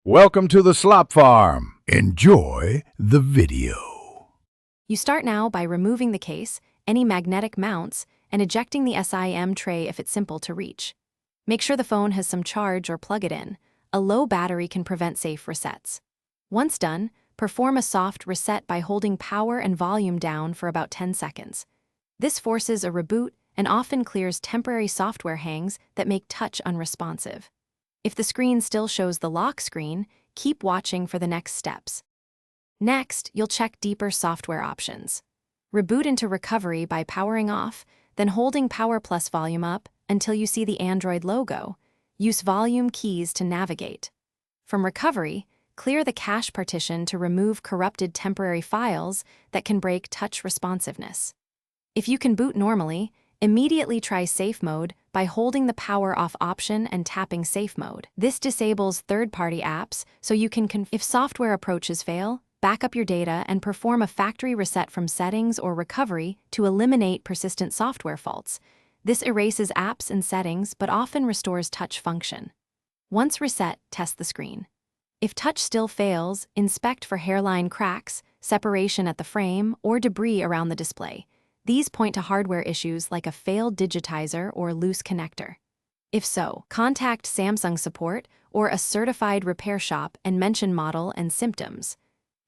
Welcome to the Slop Farm. Enjoy the video. You start now by removing the case, any magnetic mounts, and ejecting the SIM tray if it's simple to reach. Make sure the phone has some charge or plug it in. A low battery can prevent safe resets. Once done, perform a soft reset by holding power and volume down for about 10 seconds. This forces a reboot and often clears temporary software hangs that make touch unresponsive. If the screen still shows the lock screen, keep watching for the next steps. Next, you'll check deeper software options. Reboot into recovery by powering off, then holding power plus volume up until you see the Android logo. Use volume keys to navigate. From recovery, clear the cache partition to remove corrupted temporary files that can break touch responsiveness. If you can boot normally, immediately try safe mode by holding the power off option and tapping safe mode. This disables third-party apps so you can if software approaches fail, back up your data and perform a factory reset from settings or recovery to eliminate persistent software faults. This erases apps and settings but often restores touch function. Once reset, test the screen. If touch still fails, inspect for hairline cracks, separation at the frame, or debris around the display. These point to hardware issues like a failed digitizer or loose connector. If so, contact Samsung support or a certified repair shop and mention model and symptoms.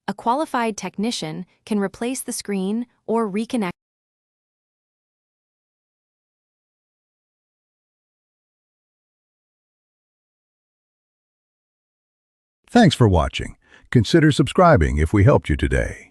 A qualified technician can replace the screen or reconnect. Thanks for watching. Consider subscribing if we helped you today.